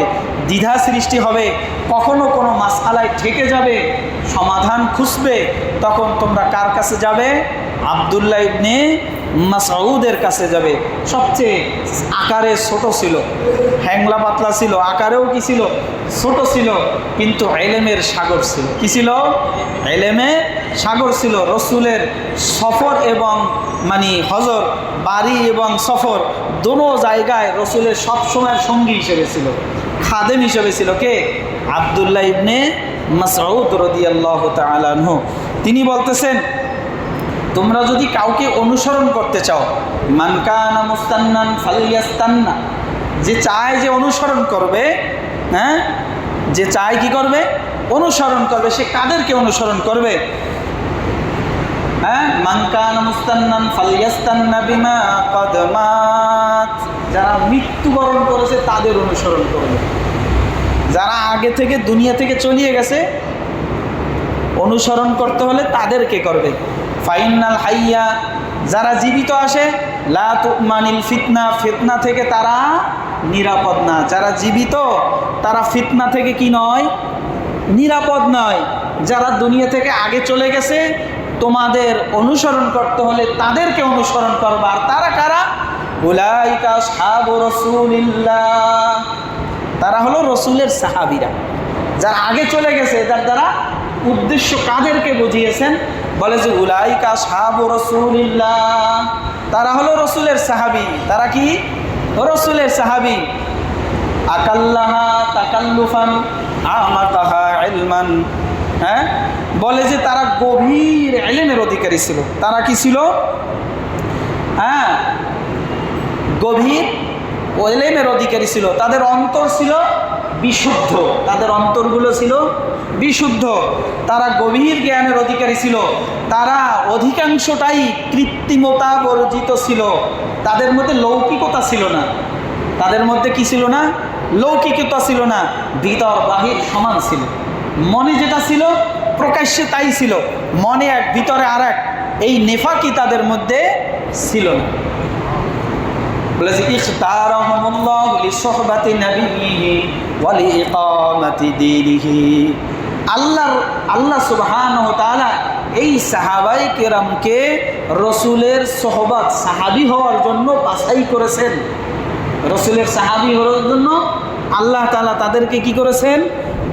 S1: দ্বিধা সৃষ্টি হবে, কখনো কোনো মাসআলায় ঠেকে যাবে, সমাধান খুঁজবে, তখন তোমরা কার কাছে যাবে? আব্দুল্লাহ ইবনে মাসউদের কাছে যাবে। সবচেয়ে আকারে ছোট ছিল, হ্যাংলা পাতলা ছিল, আকারেও কি ছিল, ছোট ছিল, কিন্তু ইলমের সাগর ছিল। কি ছিল? ইলমের সাগর ছিল। রসুলের সফর এবং হজর, বাড়ি এবং সফর দোনো জায়গায় রসুলের সবসময়ের সঙ্গী হিসেবে ছিল, খাদেম হিসেবে ছিল। কে? আব্দুল্লাহ ইবনে মাসউদ রাদিয়াল্লাহু তাআলা আনহু। তিনি বলতেছেন, তোমরা যদি কাউকে অনুসরণ করতে চাও, মান কানা মুস্তান্নান ফালইয়াস্তান্না, যে চায় যে অনুসরণ করবে, যে চায় কি করবে? অনুসরণ করবে। সে কাদেরকে অনুসরণ করবে? মান কানা মুস্তান্নান ফালইয়াস্তান্না বিমা ক্বাদ মাত, যারা মৃত্যুবরণ করেছে তাদের অনুসরণ করবে। যারা আগে থেকে দুনিয়া থেকে চলিয়ে গেছে, অনুসরণ করতে হলে তাদেরকে করবে। ফাইনাল হাইয়া, যারা জীবিত আসে, লা তুমানিল ফিতনা, ফিতনা থেকে তারা নিরাপদ না। যারা জীবিত তারা ফিতনা থেকে কি নয়, নিরাপদ নয়। যারা দুনিয়া থেকে আগে চলে গেছে, তোমাদের অনুসরণ করতে হলে তাদেরকে অনুসরণ করবা। আর তারা কারা? উলাইকা আসহাবু রাসূলিল্লাহ, তারা হলো রসুলের সাহাবীরা। যারা আগে চলে গেছে, যার দ্বারা উদ্দেশ্য কাদেরকে বুঝিয়েছেন? বলে যে উলাইকা আসহাবু রাসূলিল্লাহ, তারা হলো রসুলের সাহাবী। তারা কি? রসুলের সাহাবী। আকাল্লাহা তাকাল্লুফান আমাতাহা ইলমান, বলে যে তারা গভীর ইলমের অধিকারী ছিল। তারা কি ছিল? গভীর ইলমের অধিকারী ছিল। তাদের অন্তর ছিল বিশুদ্ধ, তাদের অন্তরগুলো ছিল বিশুদ্ধ। তারা গভীর জ্ঞানের অধিকারী ছিল। তারা অধিকাংশটাই কৃত্রিমতা বর্জিত ছিল। তাদের মধ্যে লৌকিকতা ছিল না। তাদের মধ্যে কি ছিল না? লৌকিকতা ছিল না। ভিতর বাহির সমান ছিল। মনে যেটা ছিল প্রকাশ্যে তাই ছিল, মনে এক ভিতরে আর এক, এই নেফাকি তাদের মধ্যে ছিল না। বলেছে ইখতারাহুমুল্লাহু লিসহবাতি নাবিয়্যিহি ওয়া লিইকামাতি দীনিহি, আল্লাহ সুবহানাহু ওয়া তাআলা এই সাহাবায়ে কেরামকে রসুলের সোহবত, সাহাবী হওয়ার জন্য বাছাই করেছেন। রসুলের সাহাবী হওয়ার জন্য আল্লাহ তাআলা তাদেরকে কি করেছেন?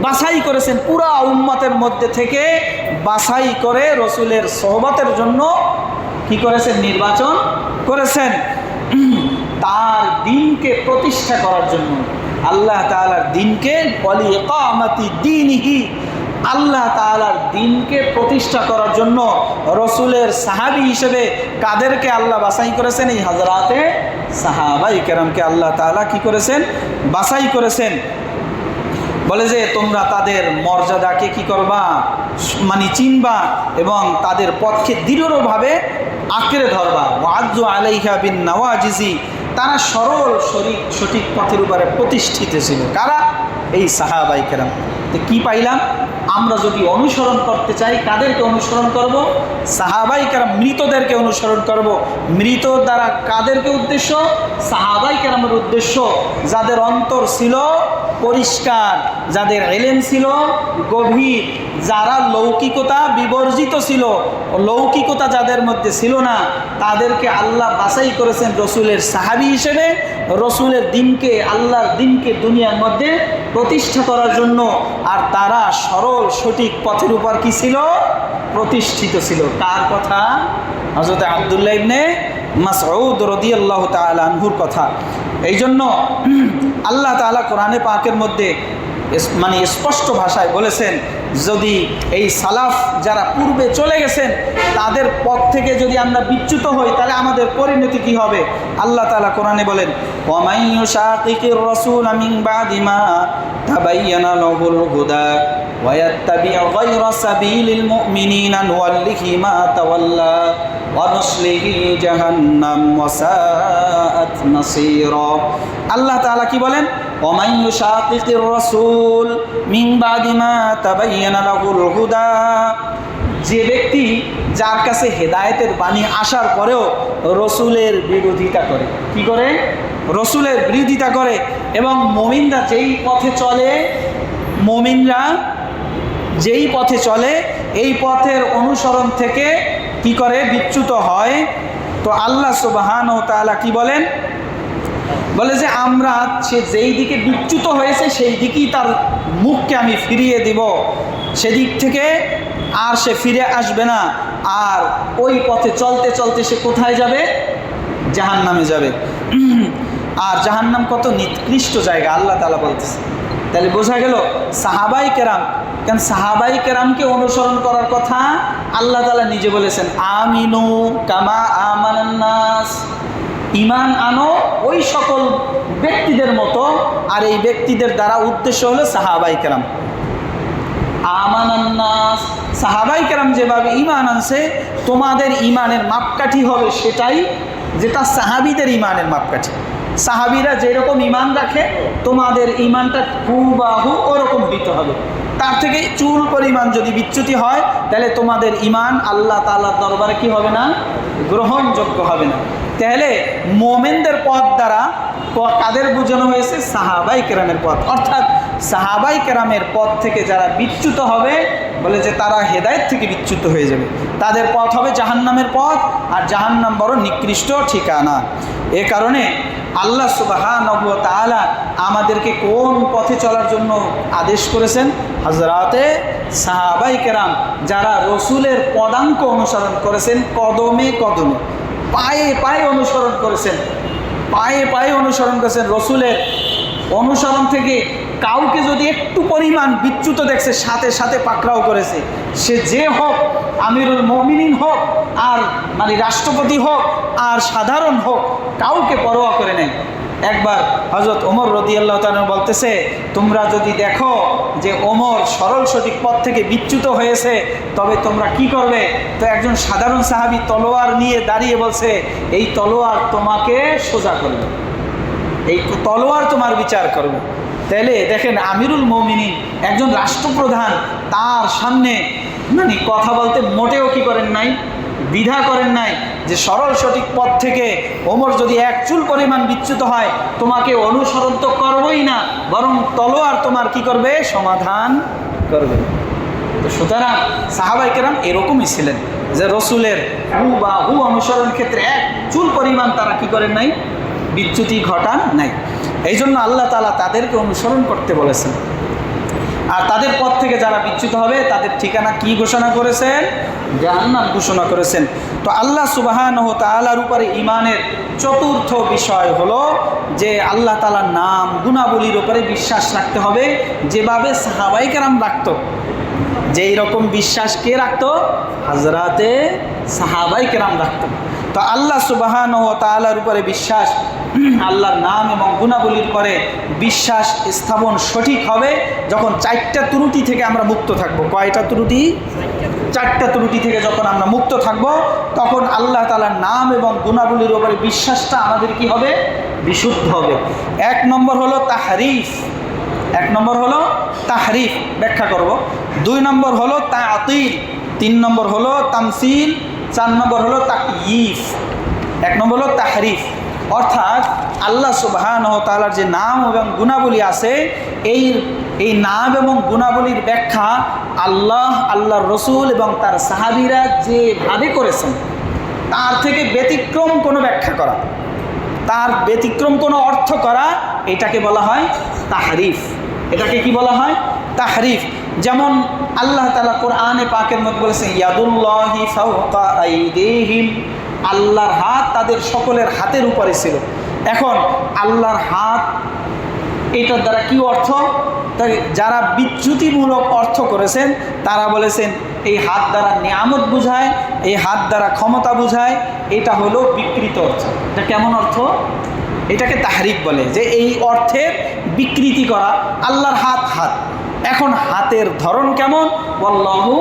S1: বাছাই করেছেন। পুরা উম্মতের মধ্যে থেকে বাছাই করে রসুলের সোহবতের জন্য কি করেছেন? নির্বাচন করেছেন। করেছেন তার দিনকে প্রতিষ্ঠা করার জন্য। আল্লাহ তাআলার দিনকে ওয়ালিইকামাতি দীনিহি, আল্লাহ তাআলার দিনকে প্রতিষ্ঠা করার জন্য রসুলের সাহাবী হিসেবে কাদেরকে আল্লাহ বাছাই করেছেন? এই হযরতে সাহাবায়ে কেরামকে আল্লাহ তাআলা কি করেছেন? বাছাই করেছেন। বলে যে তোমরা তাদের মর্যাদাকে কি করবা? মানে চিনবা এবং তাদের পথকে দৃঢ়ভাবে আঁকড়ে ধরবা। ওয়াজ্জু আলাইহা বিন নওয়াজিজি, তারা সরল সঠিক পথের উপরে প্রতিষ্ঠিত ছিল। কারা? এই সাহাবায়ে কেরাম। তো কি পাইলাম? আমরা যদি অনুসরণ করতে চাই কাদেরকে অনুসরণ করব? সাহাবায়ে কেরাম, মৃতদেরকে অনুসরণ করব। মৃত দ্বারা কাদেরকে উদ্দেশ্য? সাহাবায়ে কেরামের উদ্দেশ্য, যাদের অন্তর ছিল পরিষ্কার, যাদের ইলম ছিল গভীর, যারা লৌকিকতা বিবর্জিত ছিল, লৌকিকতা যাদের মধ্যে ছিল না, তাদেরকে আল্লাহ বাছাই করেছেন রসুলের সাহাবী হিসেবে, রসুলের দিনকে, আল্লাহর দিনকে দুনিয়ার মধ্যে প্রতিষ্ঠা করার জন্য। আর তারা সরল সঠিক পথের উপর কি ছিল? প্রতিষ্ঠিত ছিল। কার কথা? হযরত আব্দুল্লাহ ইবনে মাসউদ রাদিয়াল্লাহু তাআলা আনহুর কথা। এই জন্য আল্লাহ তাআলা কোরআনে পাকের মধ্যে মানে স্পষ্ট ভাষায় বলেছেন, যদি এই সালাফ যারা পূর্বে চলে গেছেন তাদের পথ থেকে যদি আমরা বিচ্যুত হই তাহলে আমাদের পরিণতি কি হবে? আল্লাহ তাআলা কোরআনে বলেন, ওয়া মান ইউশাকিকির রাসূলা মিন বাদি মা তাবায়্যানা লাহুল হুদা ওয়া ইয়াত্তাবি' গায়রা সাবিলিল মুমিনিনা নুওয়াল্লিহি মা তাওয়াল্লা ওয়া নুসলিহি জাহান্নাম ওয়া সাআত মাসীরা। আল্লাহ তাআলা কি বলেন? ওয়া মান ইউশাকিকির রাসূল মিন বাদি মা তাবায়্যানা লাহুল হুদা, যে ব্যক্তি যার কাছে হেদায়েতের বাণী আসার পরেও রসুলের বিরোধিতা করে, কি করে? রসুলের বিরোধিতা করে। এবং মুমিনরা যেই পথে চলে, মুমিনরা যেই পথে চলে এই পথের অনুসরণ থেকে কি করে? বিচ্যুত হয়। তো আল্লাহ সুবহানাহু ওয়া তাআলা কি বলেন? বলে যে আমরা সে যেই দিকে বিচ্যুত হয়েছে সেই দিকেই তার মুখকে আমি ফিরিয়ে দিব, সেদিক থেকে আর সে ফিরে আসবে না। আর ওই পথে চলতে চলতে সে কোথায় যাবে? জাহান্নামে যাবে। আর জাহান্নাম কত নিকৃষ্ট জায়গা আল্লাহ তাআলা বলতেছে। তাহলে বোঝা গেল সাহাবায়ে কেরাম, কারণ সাহাবায়ে কেরামকে অনুসরণ করার কথা আল্লাহ তাআলা নিজে বলেছেন, আমিনু কামা আমানান নাস, ঈমান আনো ওই সকল ব্যক্তিদের মতো। আর এই ব্যক্তিদের দ্বারা উদ্দেশ্য হলো সাহাবায়ে কেরাম। আমানান নাস, সাহাবায়ে কেরাম যেভাবে ঈমান আনছে তোমাদের ঈমানের মাপকাঠি হবে সেটাই, যেটা সাহাবীদের ঈমানের মাপকাঠি। সাহাবীরা যেরকম ঈমান রাখে তোমাদের ঈমানটা হুবহু ওরকম দিতে হবে। তার থেকে চুল পরিমাণ যদি বিচ্যুতি হয় তাহলে তোমাদের ঈমান আল্লাহ তাআলার দরবারে কি হবে না? গ্রহণযোগ্য হবে না। তাহলে মোমেনদের পথ দ্বারা কাদের বোঝানো হয়েছে? সাহাবায়ে কেরামের পথ। অর্থাৎ সাহাবায়ে কেরামের পথ থেকে যারা বিচ্যুত হবে, বলে যে তারা হেদায়েত থেকে বিচ্যুত হয়ে যাবে, তাদের পথ হবে জাহান্নামের পথ, আর জাহান্নাম বড় নিকৃষ্ট ঠিকানা। এ কারণে আল্লাহ সুবহানাহু ওয়া তাআলা আমাদেরকে কোন পথে চলার জন্য আদেশ করেছেন? হযরতে সাহাবায়ে কেরাম যারা রসুলের পদাঙ্ক অনুসরণ করেছেন, কদমে কদমে, পায়ে পায়ে অনুসরণ করেছেন, পায়ে পায়ে অনুসরণ করেছেন। রসুলের অনুসরণ থেকে কাউকে যদি একটু পরিমাণ বিচ্যুত দেখছে সাথে সাথে পাকড়াও করেছে। সে যে হোক, আমিরুল মুমিনিন হোক, আর মানে রাষ্ট্রপতি হোক, আর সাধারণ হোক, কাউকে পরোয়া করে নেই। একবার হযরত ওমর রাদিয়াল্লাহু তাআলা বলতেছে, তোমরা যদি দেখো যে ওমর সরল সঠিক পথ থেকে বিচ্যুত হয়েছে তবে তোমরা কি করবে? তো একজন সাধারণ সাহাবী তলোয়ার নিয়ে দাঁড়িয়ে বলছে, এই তলোয়ার তোমাকে সোজা করবে, এই তলোয়ার তোমার বিচার করবে। তাহলে দেখেন, আমিরুল মুমিনিন একজন রাষ্ট্রপ্রধান, তার সামনে মানে কথা বলতে মোটেও কি করেন নাই? দ্বিধা করেন নাই যে সরল সঠিক পথ থেকে ওমর যদি এক চুল পরিমাণ বিচ্যুত হয় তোমাকে অনুসরণ তো করবই না, বরং তলোয়ার তোমার কি করবে? সমাধান করবে। তো সুতরাং সাহাবায়ে কেরাম এরকমই ছিলেন যে রসুলের হুবহু অনুসরণ ক্ষেত্রে এক চুল পরিমাণ তারা কি করেন নাই? বিচ্যুতি ঘটান নাই। এই জন্য আল্লাহ তাআলা তাদেরকে অনুসরণ করতে বলেছেন। আর তাদের পথ থেকে যারা বিচ্যুত হবে তাদের ঠিকানা কি ঘোষণা করেছেন? জাহান্নাম ঘোষণা করেছেন। তো আল্লাহ সুবহানাহু ওয়া তাআলার উপরে ঈমানের চতুর্থ বিষয় হলো যে আল্লাহ তাআলার নাম গুণাবলীর উপরে বিশ্বাস রাখতে হবে, যেভাবে সাহাবায়ে কেরাম রাখতো। যেই রকম বিশ্বাস কে রাখতো? হযরতে সাহাবায়ে কেরাম রাখতো। তো আল্লাহ সুবহানাহু ওয়া তাআলার উপরে বিশ্বাস, আল্লাহর নাম এবং গুণাবলীর উপরে বিশ্বাস স্থাপন সঠিক হবে যখন 4টা ত্রুটি থেকে আমরা মুক্ত থাকব। কয়টা ত্রুটি? 4টা ত্রুটি থেকে যখন আমরা মুক্ত থাকব, তখন আল্লাহ তাআলার নাম এবং গুণাবলীর উপরে বিশ্বাসটা আমাদের কি হবে? বিশুদ্ধ হবে। 1 নম্বর হলো তাহরিফ। 1 নম্বর হলো তাহরিফ, ব্যাখ্যা করব। 2 নম্বর হলো তাআতিল। 3 নম্বর হলো তামসিল। 4 নম্বর হলো তাকয়িফ। 1 নম্বর হলো তাহরিফ, অর্থাৎ আল্লাহ সুবহানাহু ওয়া তাআলার যে নাম এবং গুণাবলী আছে, এই নাম এবং গুণাবলীর ব্যাখ্যা আল্লাহ, আল্লাহর রসুল এবং তার সাহাবীরা যেভাবে করেছেন তার থেকে ব্যতিক্রম কোনো ব্যাখ্যা করা, তার ব্যতিক্রম কোনো অর্থ করা, এটাকে বলা হয় তাহরিফ। এটাকে কি বলা হয়? তাহরিফ। যেমন আল্লাহ তাআলা কোরআনে পাকের মধ্যে বলেছেন ইয়াদুল্লাহি ফাওকা আইদিহিম, আল্লাহর হাত তাদের সকলের হাতের উপরে ছিল। এখন আল্লাহর হাত, এটার দ্বারা কি অর্থ? তাই যারা বিচ্যুতিমূলক অর্থ করেছেন তারা বলেছেন এই হাত দ্বারা নিয়ামত বুঝায়, এই হাত দ্বারা ক্ষমতা বুঝায়। এটা হলো বিকৃত অর্থ। এটা কেমন অর্থ? এটাকে তাহরিফ বলে, যে এই অর্থের বিকৃতি করা। আল্লাহর হাত হাত, এখন হাতের ধরন কেমন? ওয়াল্লাহু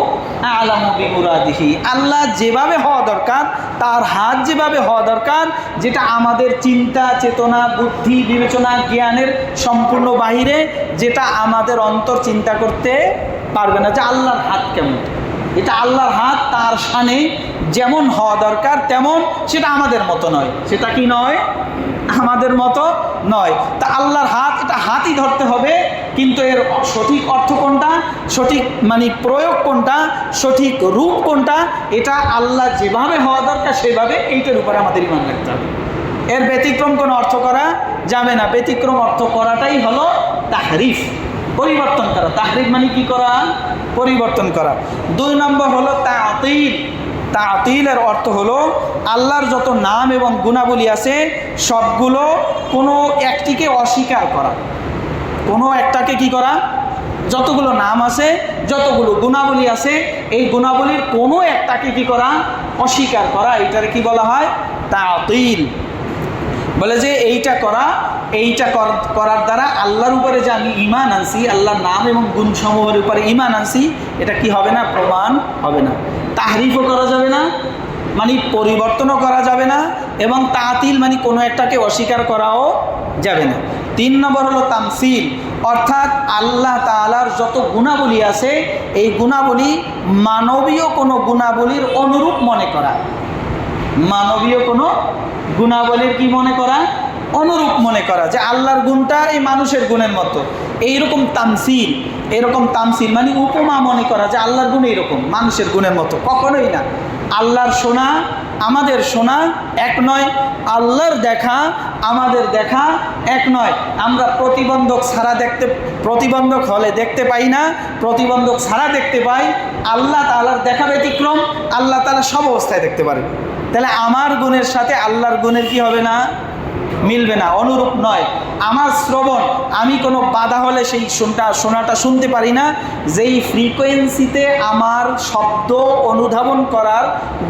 S1: আ'লামু বিমুরাদিহি, আল্লাহ যেভাবে হওয়া দরকার, তার হাত যেভাবে হওয়া দরকার, যেটা আমাদের চিন্তা চেতনা বুদ্ধি বিবেচনা জ্ঞানের সম্পূর্ণ বাহিরে, যেটা আমাদের অন্তর চিন্তা করতে পারবে না যে আল্লাহর হাত কেমন। এটা আল্লাহর হাত তার শানে যেমন হওয়া দরকার তেমন, সেটা আমাদের মতো নয়। সেটা কি নয়? আমাদের মতো নয়। তা আল্লাহর হাত, এটা হাতই ধরতে হবে, কিন্তু এর সঠিক অর্থ কোনটা, সঠিক প্রয়োগ কোনটা, সঠিক রূপ কোনটা, এটা আল্লাহ যেভাবে হওয়া দরকার সেভাবে, এইটার উপরে আমাদের ঈমান রাখতে হবে। এর ব্যতিক্রম কোনো অর্থ করা যাবে না। ব্যতিক্রম অর্থ করাটাই হলো তাহরিফ, পরিবর্তন করা। তাহরিফ মানে কি করা? পরিবর্তন করা। 2 নম্বর হলো তাআতিল। তাআতিলের অর্থ হলো আল্লাহর যত নাম এবং গুণাবলী আছে সবগুলো কোনো একটিকে অস্বীকার করা। কোনো একটাকে কি করা? যতগুলো নাম আছে, যতগুলো গুণাবলী আছে, এই গুণাবলীর কোনো একটাকে কি করা? অস্বীকার করা। এইটারে কি বলা হয়? তাআতিল। বলে যে এইটা করা, এইটা করার দ্বারা আল্লাহর উপরে যে আমি ঈমান আনছি, আল্লাহর নাম এবং গুণ সমূহের উপরে ঈমান আনছি, এটা কি হবে না? প্রমাণ হবে না। তাহরিফও করা যাবে না, পরিবর্তনও করা যাবে না, এবং তাআতিল কোনো একটাকে অস্বীকার করাও যাবে না। 3 নম্বর হলো তামসিল, অর্থাৎ আল্লাহ তাআলার যত গুণাবলী আছে এই গুণাবলী মানবীয় কোনো গুণাবলীর অনুরূপ মনে করা। মানবীয় কোনো গুণাবলীর কি মনে করা? অনুরূপ মনে করা, যে আল্লাহর গুণটা এই মানুষের গুণের মতো। এইরকম তামসিল, এরকম তামসিল উপমা মনে করা, যে আল্লাহর গুণ এইরকম মানুষের গুণের মতো। কখনোই না। আল্লাহর শোনা আমাদের শোনা এক নয়, আল্লাহর দেখা আমাদের দেখা এক নয়। আমরা প্রতিবন্ধক হলে দেখতে পাই না, প্রতিবন্ধক ছাড়া দেখতে পাই। আল্লাহ তাআলার দেখা ব্যতিক্রম, আল্লাহ তাআলা সব অবস্থায় দেখতে পারে। তাহলে আমার গুণের সাথে আল্লাহর গুণের কি হবে না? মিলবে না, অনুরূপ নয়। আমার শ্রবণ, আমি কোনো বাধা হলে সেই শোনাটা শুনতে পারি না। যেই ফ্রিকোয়েন্সিতে আমার শব্দ অনুধাবন করার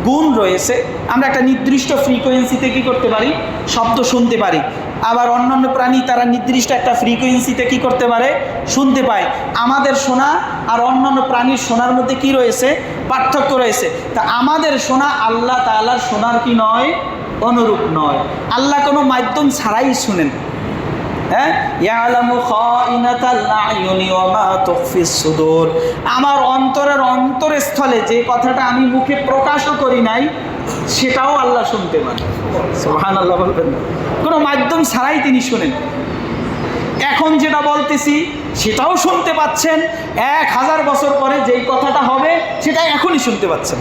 S1: গুণ রয়েছে, আমরা একটা নির্দিষ্ট ফ্রিকোয়েন্সিতে কি করতে পারি? শব্দ শুনতে পারি। আবার অন্যান্য প্রাণী তারা নির্দিষ্ট একটা ফ্রিকোয়েন্সিতে কি করতে পারে? শুনতে পায়। আমাদের শোনা আর অন্যান্য প্রাণীর শোনার মধ্যে কি রয়েছে? পার্থক্য রয়েছে। তা আমাদের শোনা আল্লাহ তাআলার শোনার কি নয়? অনুরূপ নয়। আল্লাহ কোনো মাধ্যম ছাড়াই শুনেন। হ্যাঁ, ইয়ালামু খাইনাতাল আয়ুনি ওয়া মা তুখফিস সুদূর, আমার অন্তরের অন্তরস্থলে যে কথাটা আমি মুখে প্রকাশও করি নাই সেটাও আল্লাহ শুনতে পান। সুবহানাল্লাহ বলবেন। কোনো মাধ্যম ছাড়াই তিনি শুনেন। এখন যেটা বলতেছি সেটাও শুনতে পাচ্ছেন, 1000 বছর পরে যেই কথাটা হবে সেটা এখনই শুনতে পাচ্ছেন।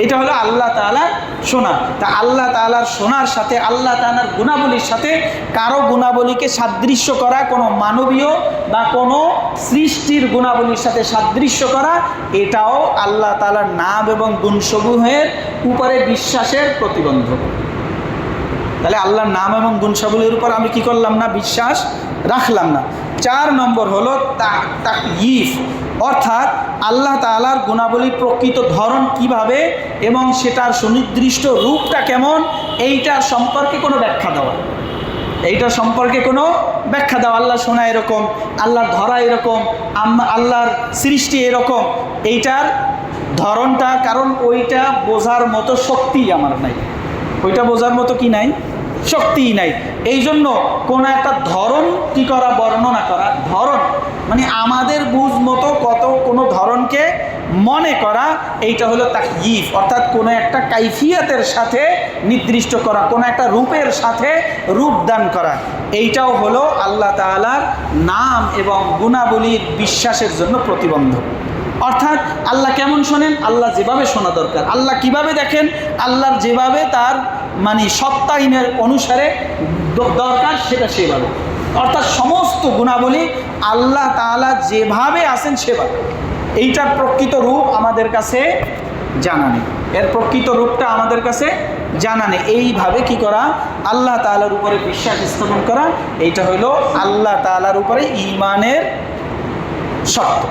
S1: এটা হলো আল্লাহ তাআলার শোনা। তা আল্লাহ তাআলার শোনার সাথে আল্লাহ তাআলার গুণাবলীর সাথে কারো গুণাবলীকে সাদৃশ্য করা, কোনো মানবীয় বা কোনো সৃষ্টির গুণাবলীর সাথে সাদৃশ্য করা, এটাও আল্লাহ তাআলার নাম এবং গুণসমূহের উপরে বিশ্বাসের প্রতিবন্ধক। তাহলে আল্লাহর নাম এবং গুণসমূহের উপর আমি কি করলাম না? বিশ্বাস রাখলাম না। 4 নম্বর হলো তাকয়ীফ, অর্থাৎ আল্লাহ তাআলার গুণাবলীর প্রকৃত ধরন কিভাবে এবং সেটার সুনির্দিষ্ট রূপটা কেমন, এইটার সম্পর্কে কোনো ব্যাখ্যা দেওয়া। এইটার সম্পর্কে কোনো ব্যাখ্যা দেওয়া, আল্লাহ শোনা এরকম, আল্লাহর ধরা এরকম, আল্লাহর সৃষ্টি এরকম, এইটার ধরনটা, কারণ ওইটা বোঝার মতো শক্তি আমার নাই, ওইটা বোঝার মতো কি নাই? শক্তিই নাই। এই জন্য কোনো একটা ধরন কি করা, বর্ণনা করা, ধরন মানে আমাদের বুঝ মতো কত কোনো ধরনকে মনে করা, এইটা হলো তাকয়ীফ, অর্থাৎ কোনো একটা কাইফিয়াতের সাথে নির্দিষ্ট করা, কোনো একটা রূপের সাথে রূপদান করা। এইটাও হলো আল্লাহ তাআলার নাম এবং গুণাবলীর বিশ্বাসের জন্য প্রতিবন্ধক। অর্থাৎ আল্লাহ কেমন শোনেন, আল্লাহ যেভাবে শোনা দরকার, আল্লাহ কিভাবে দেখেন, আল্লাহর যেভাবে তার মানে সত্তাহীনের অনুসারে দরকার সেটা সেভাবে, অর্থাৎ সমস্ত গুণাবলী আল্লাহ তাআলা যেভাবে আছেন সেভাবে। এইটার প্রকৃত রূপ আমাদের কাছে জানা নেই, এর প্রকৃত রূপটা আমাদের কাছে জানা নেই। এইভাবে কি করা, আল্লাহ তাআলার উপরে বিশ্বাস স্থাপন করা, এইটা হলো আল্লাহ তাআলার উপরে ঈমানের শর্ত,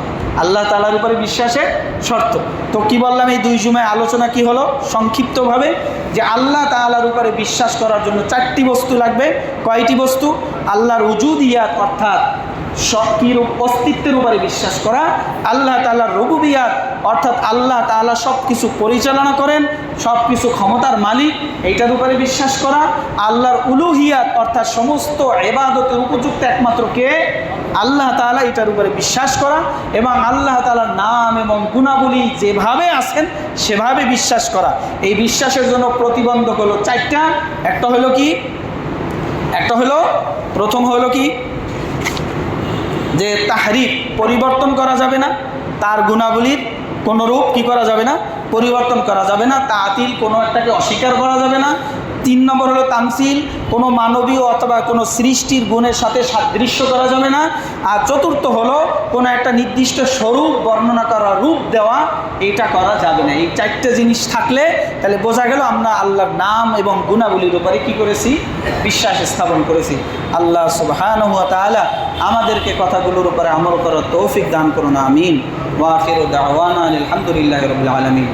S1: আল্লাহ তাআলার উপরে বিশ্বাসের শর্ত। তো কি বললাম, এই 2 জুমায় আলোচনা কি হলো সংক্ষিপ্তভাবে, যে আল্লাহ তাআলার উপরে বিশ্বাস করার জন্য 4টি বস্তু লাগবে। কয়টি বস্তু? আল্লাহর উজুদিয়াত অর্থাৎ শক্তির অস্তিত্বের উপরে বিশ্বাস করা, আল্লাহ তাআলার রুবুবিয়াত অর্থাৎ আল্লাহ তাআলা সব কিছু পরিচালনা করেন, সব কিছু ক্ষমতার মালিক, এইটার উপরে বিশ্বাস করা, আল্লাহর উলুহিয়াত অর্থাৎ সমস্ত ইবাদতের উপযুক্ত একমাত্র কে? আল্লাহ তাআলা, এটার উপরে বিশ্বাস করা, এবং আল্লাহ তাআলার নাম এবং গুণাবলী যেভাবে আছেন সেভাবে বিশ্বাস করা। এই বিশ্বাসের জন্য প্রতিবন্ধক হলো 4টা। একটা হলো কি? একটা হলো, প্রথম হলো কি, যে তাহরিফ, পরিবর্তন করা যাবে না, তার গুণাবলীর কোনো রূপ কি করা যাবে না? পরিবর্তন করা যাবে না। তাতিল, কোনো একটাকে অস্বীকার করা যাবে না। 3 নম্বর হলো তামসিল, কোনো মানবীয় অথবা কোনো সৃষ্টির গুণের সাথে সাদৃশ্য করা যাবে না। আর 4র্থ হলো কোনো একটা নির্দিষ্ট স্বরূপ বর্ণনা করা, রূপ দেওয়া, এটা করা যাবে না। এই 4টে জিনিস থাকলে তাহলে বোঝা গেল আমরা আল্লাহর নাম এবং গুণাবলীর উপরে কি করেছি? বিশ্বাস স্থাপন করেছি। আল্লাহ সুবহানাহু ওয়া তাআলা আমাদেরকে কথাগুলোর উপরে আমল করার তৌফিক দান করুন, আমিন। ওয়া আখিরু দাওয়ানা আলহামদুলিল্লাহি রাব্বিল আলামিন।